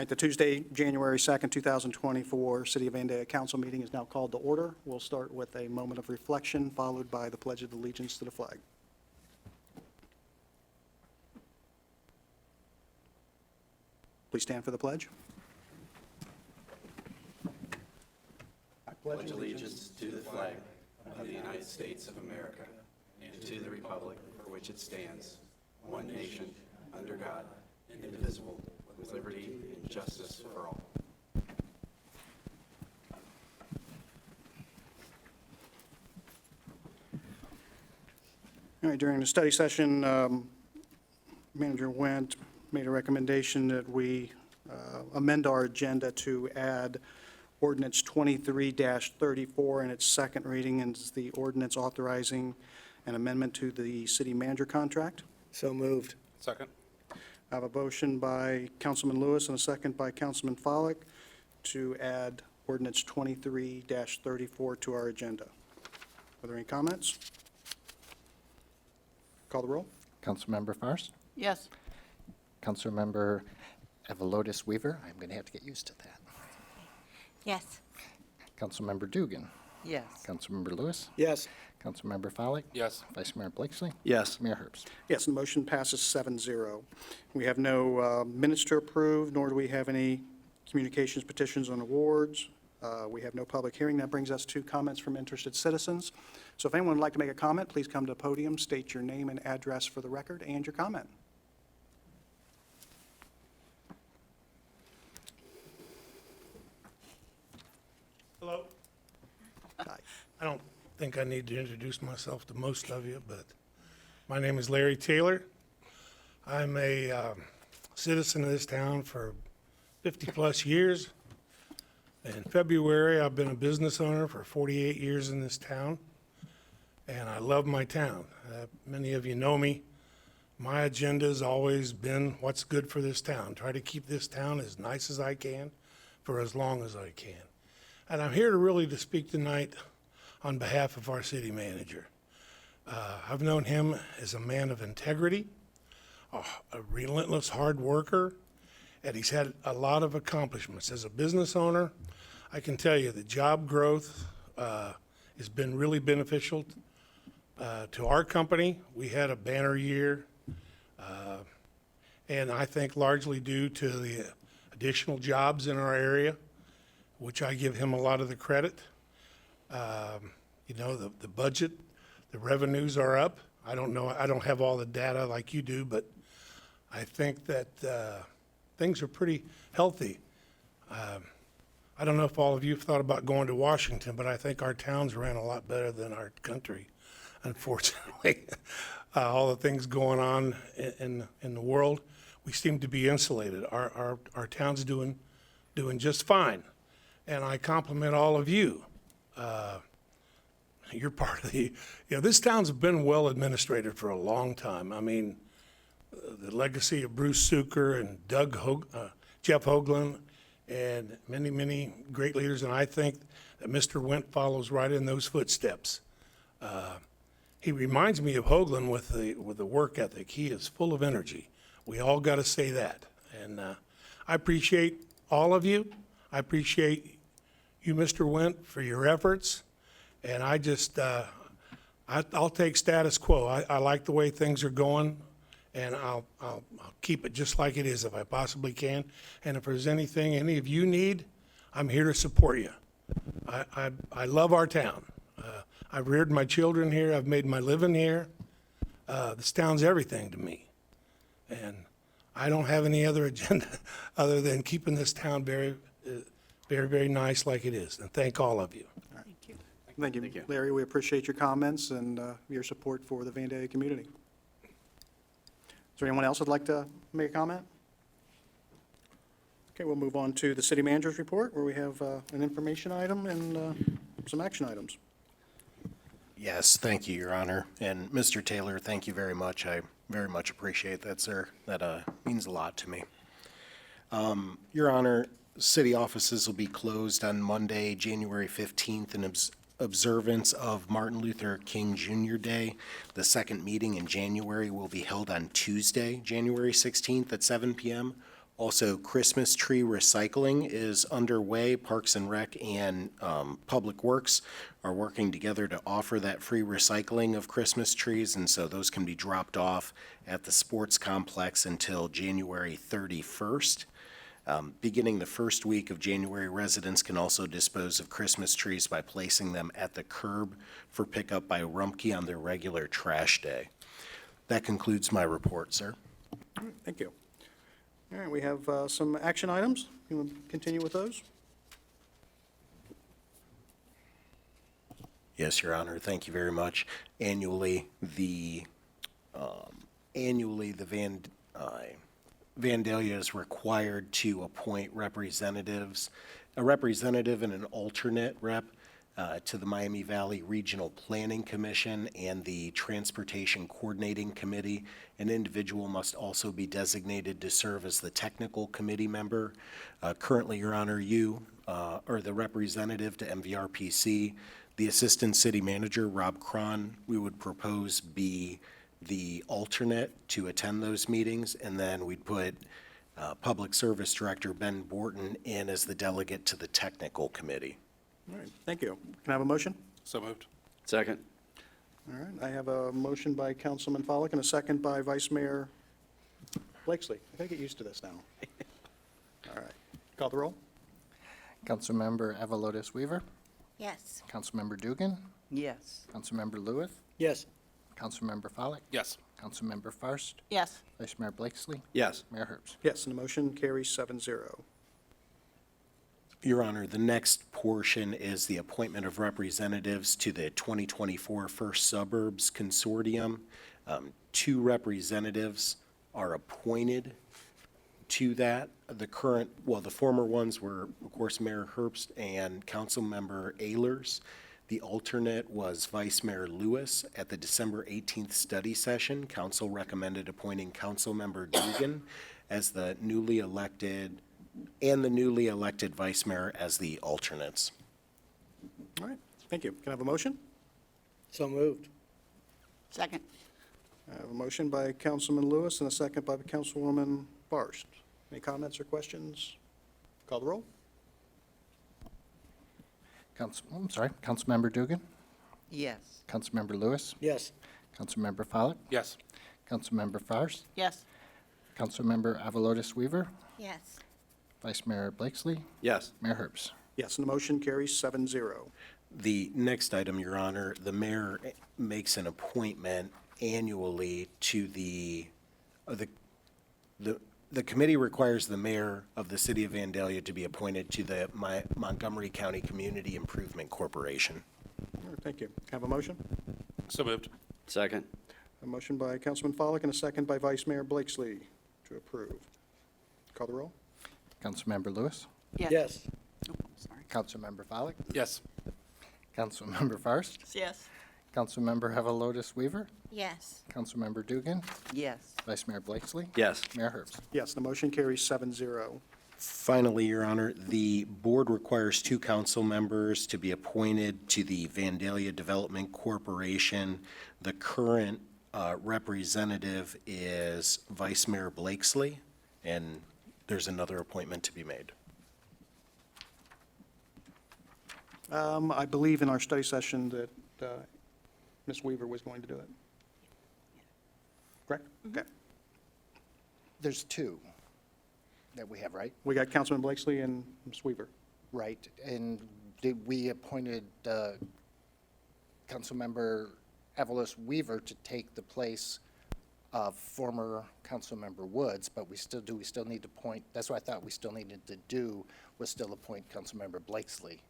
right, the Tuesday, January 2nd, 2024 City of Vandalia Council meeting is now called to order. We'll start with a moment of reflection, followed by the Pledge of Allegiance to the flag. Please stand for the pledge. I pledge allegiance to the flag of the United States of America and to the republic for which it stands, one nation, under God, indivisible, with liberty and justice for all. All right, during the study session, Manager Wendt made a recommendation that we amend our agenda to add ordinance 23-34 in its second reading, and it's the ordinance authorizing an amendment to the city manager contract. So moved. Second. I have a motion by Councilman Lewis and a second by Councilman Follick to add ordinance 23-34 to our agenda. Are there any comments? Call the roll. Councilmember Fairst? Yes. Councilmember Evalotis Weaver? I'm going to have to get used to that. Yes. Councilmember Dugan? Yes. Councilmember Lewis? Yes. Councilmember Follick? Yes. Vice Mayor Blakesley? Yes. Mayor Herbst? Yes, the motion passes 7-0. We have no minutes to approve, nor do we have any communications, petitions, and awards. We have no public hearing. That brings us to comments from interested citizens. So if anyone would like to make a comment, please come to the podium, state your name and address for the record, and your comment. Hello. Hi. I don't think I need to introduce myself to most of you, but my name is Larry Taylor. I'm a citizen of this town for 50-plus years. In February, I've been a business owner for 48 years in this town, and I love my town. Many of you know me. My agenda has always been what's good for this town. Try to keep this town as nice as I can for as long as I can. And I'm here to speak tonight on behalf of our city manager. I've known him as a man of integrity, a relentless hard worker, and he's had a lot of accomplishments. As a business owner, I can tell you that job growth has been really beneficial to our company. We had a banner year, and I think largely due to the additional jobs in our area, which I give him a lot of the credit. You know, the budget, the revenues are up. I don't know, I don't have all the data like you do, but I think that things are pretty healthy. I don't know if all of you have thought about going to Washington, but I think our towns ran a lot better than our country, unfortunately. All the things going on in the world, we seem to be insulated. Our town's doing just fine. And I compliment all of you. You're part of this town's been well administrated for a long time. I mean, the legacy of Bruce Suker and Jeff Hoagland and many, many great leaders, and I think that Mr. Wendt follows right in those footsteps. He reminds me of Hoagland with the work ethic. He is full of energy. We all got to say that. And I appreciate all of you. I appreciate you, Mr. Wendt, for your efforts. And I just, I'll take status quo. I like the way things are going, and I'll keep it just like it is if I possibly can. And if there's anything any of you need, I'm here to support you. I love our town. I've reared my children here. I've made my living here. This town's everything to me. And I don't have any other agenda other than keeping this town very, very nice like it is. And thank all of you. Thank you, Larry. We appreciate your comments and your support for the Vandalia community. Is there anyone else who'd like to make a comment? Okay, we'll move on to the city manager's report, where we have an information item and some action items. Yes, thank you, Your Honor. And Mr. Taylor, thank you very much. I very much appreciate that, sir. That means a lot to me. Your Honor, city offices will be closed on Monday, January 15th in observance of Martin Luther King Jr. Day. The second meeting in January will be held on Tuesday, January 16th at 7 p.m. Also, Christmas tree recycling is underway. Parks and Rec and Public Works are working together to offer that free recycling of Christmas trees, and so those can be dropped off at the sports complex until January 31st. Beginning the first week of January, residents can also dispose of Christmas trees by placing them at the curb for pickup by Rumpke on their regular trash day. That concludes my report, sir. All right, thank you. All right, we have some action items. You want to continue with those? Yes, Your Honor, thank you very much. Annually, the Vandalia is required to appoint representatives, a representative and an alternate rep to the Miami Valley Regional Planning Commission and the Transportation Coordinating Committee. An individual must also be designated to serve as the technical committee member. Currently, Your Honor, you are the representative to MVRPC. The Assistant City Manager, Rob Cron, we would propose be the alternate to attend those meetings, and then we'd put Public Service Director Ben Borton in as the delegate to the technical committee. All right, thank you. Can I have a motion? So moved. Second. All right, I have a motion by Councilman Follick and a second by Vice Mayor Blakesley. I gotta get used to this now. All right, call the roll? Councilmember Avalotis Weaver, Yes. Councilmember Dugan, Yes. Councilmember Lewis, Yes. Councilmember Follak, Yes. Councilmember Fairst, Yes. Vice Mayor Blakesley, Yes. Mayor Herbst. Yes, and the motion carries 7-0. Your Honor, the next portion is the appointment of representatives to the 2024 First Suburbs Consortium. Two representatives are appointed to that. The former ones were, of course, Mayor Herbst and Councilmember Ehlers. The alternate was Vice Mayor Lewis. At the December 18th study session, council recommended appointing Councilmember Dugan as the newly elected Vice Mayor as the alternates. All right, thank you. Can I have a motion? So moved. Second. I have a motion by Councilman Lewis and a second by Councilwoman Fairst. Any comments or questions? Call the roll? Councilmember Dugan, Yes. Councilmember Lewis, Yes. Councilmember Follak, Yes. Councilmember Fairst, Yes. Councilmember Avalotis Weaver, Yes. Vice Mayor Blakesley, Yes. Mayor Herbst. Yes, and the motion carries 7-0. The next item, Your Honor, the mayor makes an appointment annually to the committee requires the mayor of the city of Vandalia to be appointed to the Montgomery County Community Improvement Corporation. All right, thank you. Can I have a motion? So moved. Second. A motion by Councilman Follick and a second by Vice Mayor Blakesley to approve. Call the roll? Councilmember Lewis, Yes. Sorry. Councilmember Follak, Yes. Councilmember Fairst, Yes. Councilmember Avalotis Weaver, Yes. Councilmember Dugan, Yes. Vice Mayor Blakesley, Yes. Mayor Herbst. Yes, the motion carries 7-0. Finally, Your Honor, the board requires two council members to be appointed to the Vandalia Development Corporation. The current representative is Vice Mayor Blakesley, and there's another appointment to be made. I believe in our study session that Ms. Weaver was going to do it. Correct? Okay. There's two that we have, right? We got Councilman Blakesley and Ms. Weaver. Right, and we appointed Councilmember Avalotis Weaver to take the place of former Councilmember Woods, but we still need to appoint, that's what I thought we still needed to do, was still appoint Councilmember Blakesley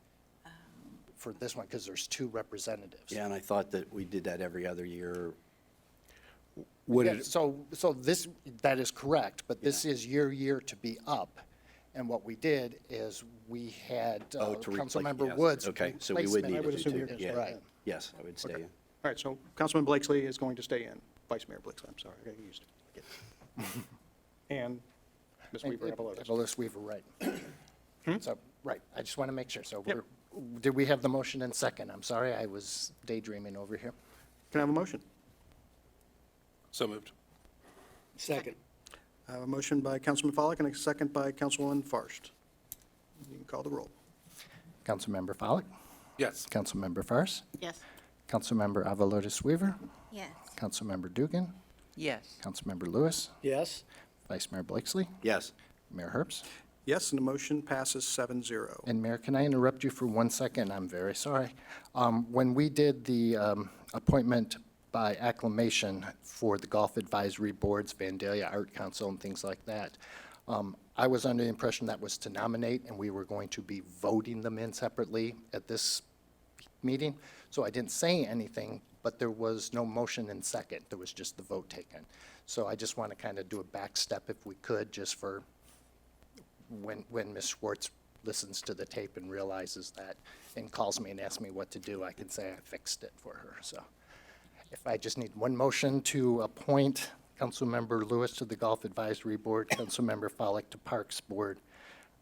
for this one, because there's two representatives. Yeah, and I thought that we did that every other year. Would Yeah, it, so this, that is correct, but this is your year to be up. And what we did is we had Oh, to replace- Councilmember yes. Woods. Okay, so we would replacement. need I would to assume do you're two. gonna Yeah. stay Right. in. Yes, I would stay in. All right, so Councilman Blakesley is going to stay in. Vice Mayor Blakesley, I'm sorry, I got used to it. And Ms. Weaver Avalotis. Avalotis Weaver, right. So, right, I just want to make sure. So did we have the motion in second? I'm sorry, I was daydreaming over here. Can I have a motion? So moved. Second. I have a motion by Councilman Follick and a second by Councilwoman Farst. You can call the roll. Councilmember Follak, Yes. Councilmember Fairst, Yes. Councilmember Avalotis Weaver, Yes. Councilmember Dugan, Yes. Councilmember Lewis, Yes. Vice Mayor Blakesley, Yes. Mayor Herbst. Yes, and the motion passes 7-0. And Mayor, can I interrupt you for 1 second? I'm very sorry. When we did the appointment by acclamation for the Golf Advisory Boards, Vandalia Art Council, and things like that, I was under the impression that was to nominate, and we were going to be voting them in separately at this meeting. So I didn't say anything, but there was no motion in second. There was just the vote taken. So I just want to kind of do a back step if we could, just for when Ms. Schwartz listens to the tape and realizes that and calls me and asks me what to do, I can say I fixed it for her. So if I just need one motion to appoint Councilmember Lewis to the Golf Advisory Board, Councilmember Follick to Parks Board,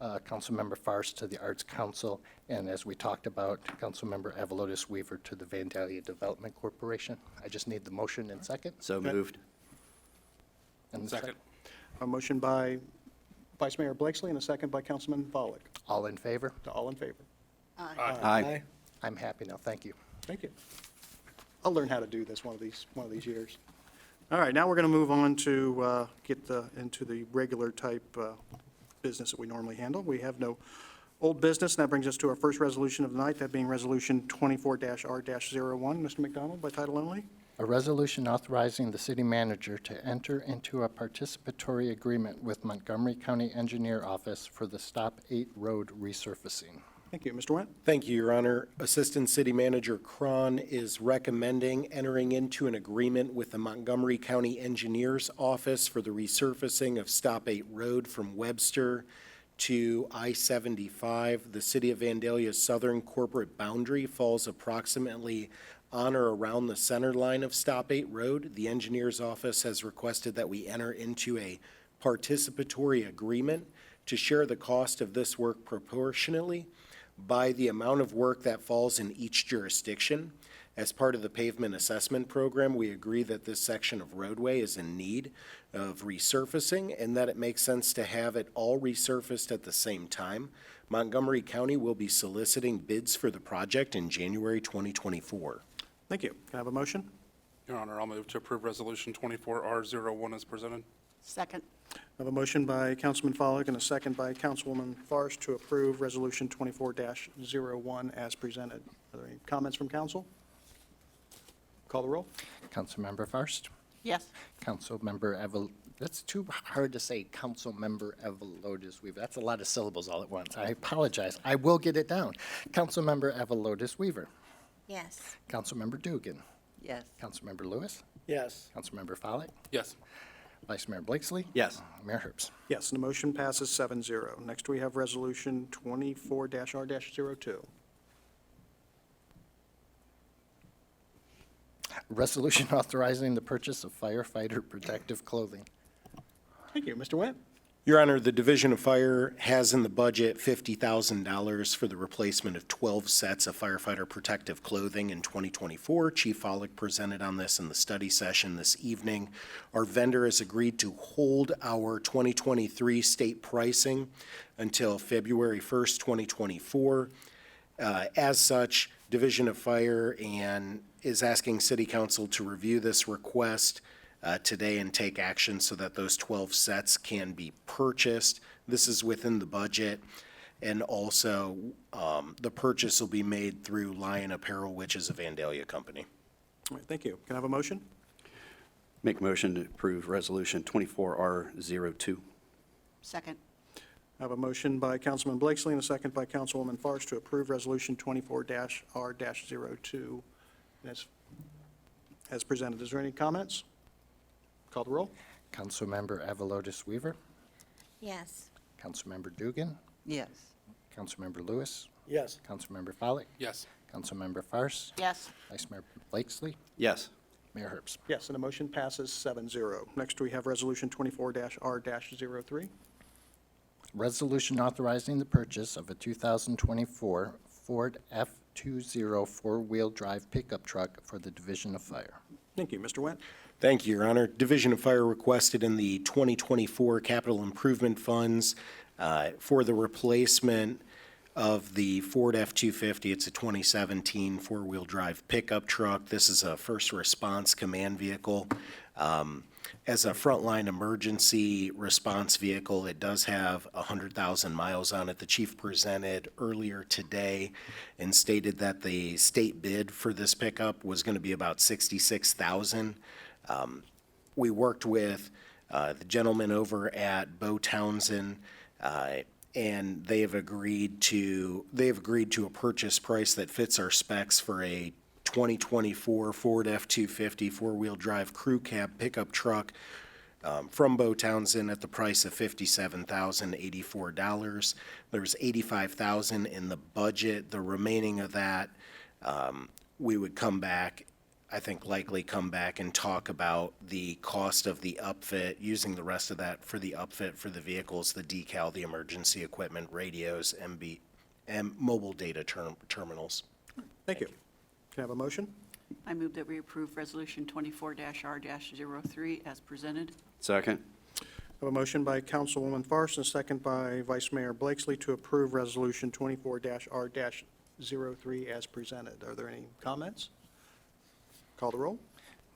Councilmember Farst to the Arts Council, and as we talked about, Councilmember Avalotis Weaver to the Vandalia Development Corporation. I just need the motion and second. So moved. And the Second. A motion by Vice Mayor Blakesley and a second by Councilman Follick. All in favor? All in favor? Aye. I'm happy now. Thank you. Thank you. I'll learn how to do this one of these years. All right, now we're going to move on to into the regular type business that we normally handle. We have no old business, and that brings us to our first resolution of the night, that being Resolution 24-R-01. Mr. McDonald, by title only. A resolution authorizing the city manager to enter into a participatory agreement with Montgomery County Engineer Office for the Stop 8 Road resurfacing. Thank you. Mr. Wendt? Thank you, Your Honor. Assistant City Manager Cron is recommending entering into an agreement with the Montgomery County Engineers Office for the resurfacing of Stop 8 Road from Webster to I-75. The City of Vandalia's southern corporate boundary falls approximately on or around the center line of Stop 8 Road. The Engineers Office has requested that we enter into a participatory agreement to share the cost of this work proportionally by the amount of work that falls in each jurisdiction. As part of the pavement assessment program, we agree that this section of roadway is in need of resurfacing and that it makes sense to have it all resurfaced at the same time. Montgomery County will be soliciting bids for the project in January 2024. Thank you. Can I have a motion? Your Honor, I'll move to approve Resolution 24R01 as presented. Second. I have a motion by Councilman Follick and a second by Councilwoman Farst to approve Resolution 24-01 as presented. Are there any comments from council? Call the roll. Councilmember Fairst, Yes. Councilmember that's too hard to say, Councilmember Avalotis Weaver. That's a lot of syllables all at once. I apologize. I will get it down. Councilmember Avalotis Weaver, Yes. Councilmember Dugan, Yes. Councilmember Lewis, Yes. Councilmember Follick, Yes. Vice Mayor Blakesley, Yes. Mayor Herbst. Yes, and the motion passes 7-0. Next, we have Resolution 24-R-02. Resolution authorizing the purchase of firefighter protective clothing. Thank you. Mr. Wendt? Your Honor, the Division of Fire has in the budget $50,000 for the replacement of 12 sets of firefighter protective clothing in 2024. Chief Follick presented on this in the study session this evening. Our vendor has agreed to hold our 2023 state pricing until February 1st, 2024. As such, Division of Fire is asking City Council to review this request today and take action so that those 12 sets can be purchased. This is within the budget, and also the purchase will be made through Lion Apparel, which is a Vandalia company. All right, thank you. Can I have a motion? Make motion to approve Resolution 24R02. Second. I have a motion by Councilman Blakesley and a second by Councilwoman Farst to approve Resolution 24-R-02 as presented. Is there any comments? Call the roll. Councilmember Avalotis Weaver, Yes. Councilmember Dugan, Yes. Councilmember Lewis, Yes. Councilmember Follick, Yes. Councilmember Fairst, Yes. Vice Mayor Blakesley, Yes. Mayor Herbst. Yes, and the motion passes 7-0. Next, we have Resolution 24-R-03. Resolution authorizing the purchase of a 2024 Ford F-20 four-wheel drive pickup truck for the Division of Fire. Thank you. Mr. Wendt? Thank you, Your Honor. Division of Fire requested in the 2024 capital improvement funds for the replacement of the Ford F-250. It's a 2017 four-wheel drive pickup truck. This is a first response command vehicle. As a frontline emergency response vehicle, it does have 100,000 miles on it. The chief presented earlier today and stated that the state bid for this pickup was going to be about $66,000. We worked with the gentleman over at Bo Townsend, and they have agreed to a purchase price that fits our specs for a 2024 Ford F-250 four-wheel drive crew cab pickup truck from Bo Townsend at the price of $57,084. There was $85,000 in the budget. The remaining of that, we would come back, I think likely come back and talk about the cost of the upfit, using the rest of that for the upfit for the vehicles, the decal, the emergency equipment, radios, and mobile data terminals. Thank you. Can I have a motion? I move that we approve Resolution 24-R-03 as presented. Second. I have a motion by Councilwoman Farson, and a second by Vice Mayor Blakesley to approve Resolution 24-R-03 as presented. Are there any comments? Call the roll.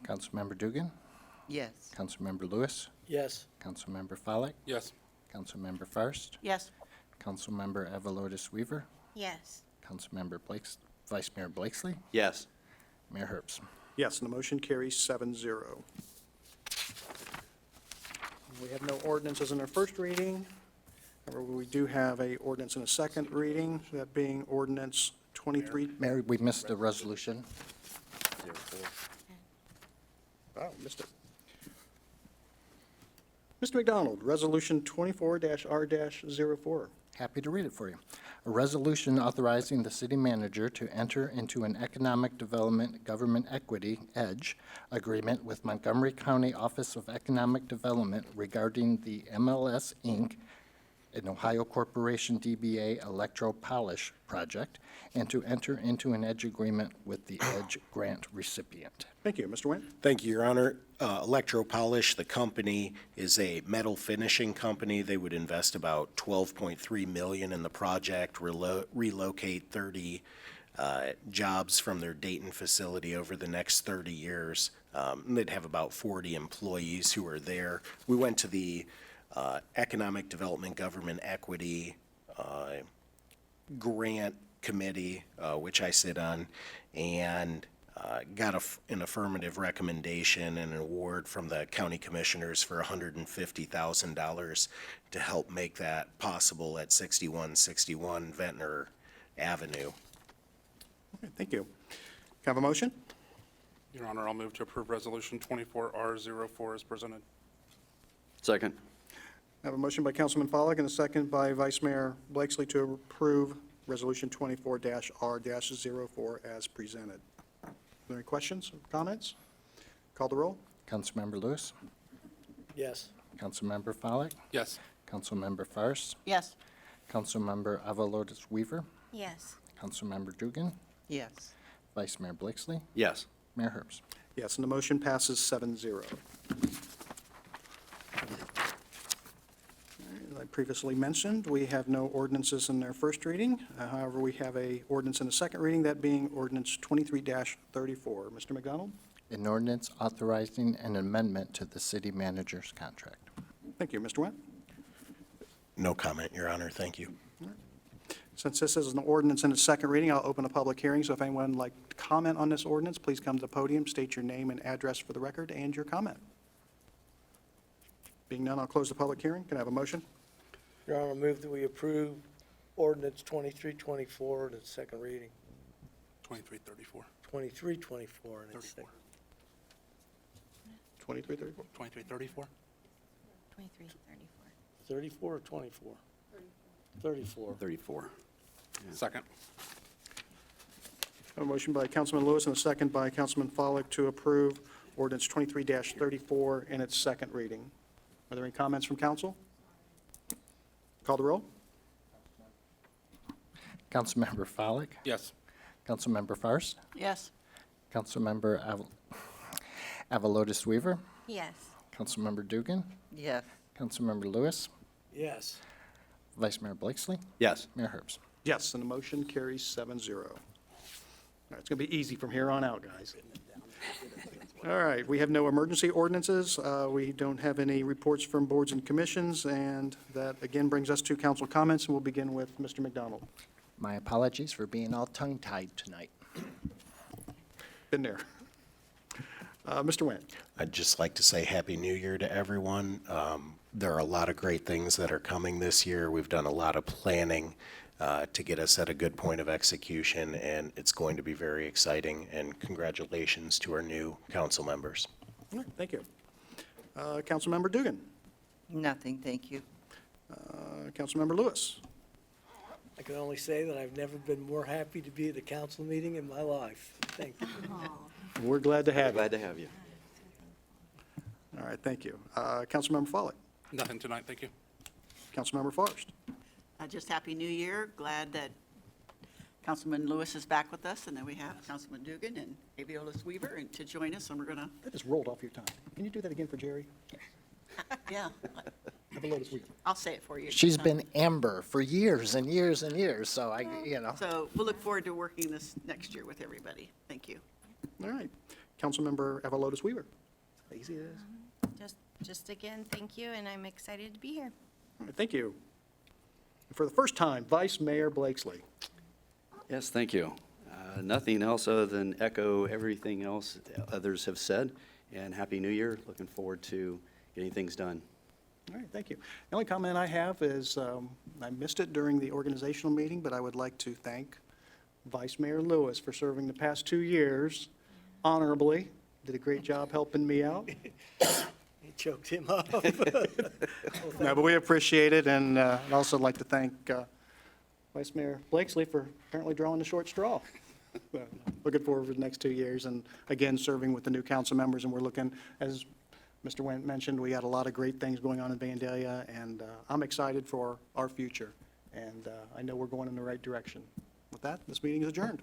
Councilmember Dugan, Yes. Councilmember Lewis, Yes. Councilmember Follak, Yes. Councilmember Fairst, Yes. Councilmember Avalotis Weaver, Yes. Councilmember Vice Mayor Blakesley, Yes. Mayor Herbst. Yes, and the motion carries 7-0. We have no ordinances in their first reading. However, we do have a ordinance in a second reading, that being ordinance 23. Mary, we missed the resolution. Oh, missed it. Mr. McDonald, Resolution 24-R-04. Happy to read it for you. A resolution authorizing the city manager to enter into an economic development government equity EDGE agreement with Montgomery County Office of Economic Development regarding the MLS Inc., an Ohio Corporation DBA Electro Polish project, and to enter into an EDGE agreement with the EDGE grant recipient. Thank you. Mr. Wendt? Thank you, Your Honor. Electropolish, the company, is a metal finishing company. They would invest about $12.3 million in the project, relocate 30 jobs from their Dayton facility over the next 30 years. They'd have about 40 employees who are there. We went to the Economic Development Government Equity Grant Committee, which I sit on, and got an affirmative recommendation and an award from the county commissioners for $150,000 to help make that possible at 6161 Ventnor Avenue. Okay, thank you. Can I have a motion? Your Honor, I'll move to approve Resolution 24-R-04 as presented. Second. I have a motion by Councilman Follak and a second by Vice Mayor Blakesley to approve Resolution 24-R-04 as presented. Are there any questions or comments? Call the roll. Councilmember Lewis, Yes. Councilmember Follak, Yes. Councilmember Fairst, Yes. Councilmember Avalotis Weaver, Yes. Councilmember Dugan, Yes. Vice Mayor Blakesley, Yes. Mayor Herbst. Yes, and the motion passes 7-0. As I previously mentioned, we have no ordinances in their first reading. However, we have a ordinance in the second reading, that being ordinance 23-34. Mr. McDonald? An ordinance authorizing an amendment to the city manager's contract. Thank you. Mr. Wendt? No comment, Your Honor. Thank you. Since this is an ordinance in its second reading, I'll open a public hearing. So if anyone would like to comment on this ordinance, please come to the podium, state your name and address for the record, and your comment. Being none, I'll close the public hearing. Can I have a motion? Your Honor, move that we approve ordinance 2324 in its second reading. 2334. 2324 in its 34. second. 2334. 2334. 23-34. 34 or 24? 34. 34. Second. A motion by Councilman Lewis and a second by Councilman Follak to approve ordinance 23-34 in its second reading. Are there any comments from council? Call the roll. Councilmember Follak, Yes. Councilmember Fairst, Yes. Councilmember Avalotis Weaver, Yes. Councilmember Dugan, Yes. Councilmember Lewis, Yes. Vice Mayor Blakesley, Yes. Mayor Herbst. Yes, and the motion carries 7-0. All right, it's going to be easy from here on out, guys. All right, we have no emergency ordinances. We don't have any reports from boards and commissions, and that again brings us to council comments, and we'll begin with Mr. McDonald. My apologies for being all tongue-tied tonight. Been there. Mr. Wendt. I'd just like to say Happy New Year to everyone. There are a lot of great things that are coming this year. We've done a lot of planning to get us at a good point of execution, and it's going to be very exciting. And congratulations to our new council members. All right, thank you. Councilmember Dugan. Nothing, thank you. Councilmember Lewis. I can only say that I've never been more happy to be at a council meeting in my life. Thank you. We're glad to have you. Glad to have you. All right, thank you. Councilmember Follett. Nothing tonight, thank you. Councilmember Forrest. Just Happy New Year. Glad that Councilman Lewis is back with us, and then we have Councilman Dugan and Aviolas Weaver and to join us, and we're gonna, That just rolled off your tongue. Can you do that again for Jerry? yeah, Have a lotus week. I'll say it for you. She's been Amber for years and years and years, so I, you know. So we'll look forward to working this next year with everybody. Thank you. All right. Councilmember Avalotis Weaver. Easy it is. Just again, thank you, and I'm excited to be here. All right, thank you. For the first time, Vice Mayor Blakesley. Yes, thank you. Nothing else other than echo everything else others have said, and Happy New Year. Looking forward to getting things done. All right, thank you. The only comment I have is, I missed it during the organizational meeting, but I would like to thank Vice Mayor Lewis for serving the past 2 years honorably. Did a great job helping me out. He choked him up. No, but we appreciate it, and I'd also like to thank Vice Mayor Blakesley for apparently drawing the short straw. Looking forward to the next 2 years, and again, serving with the new council members, and we're looking, as Mr. Wendt mentioned, we got a lot of great things going on in Vandalia, and I'm excited for our future, and I know we're going in the right direction. With that, this meeting is adjourned.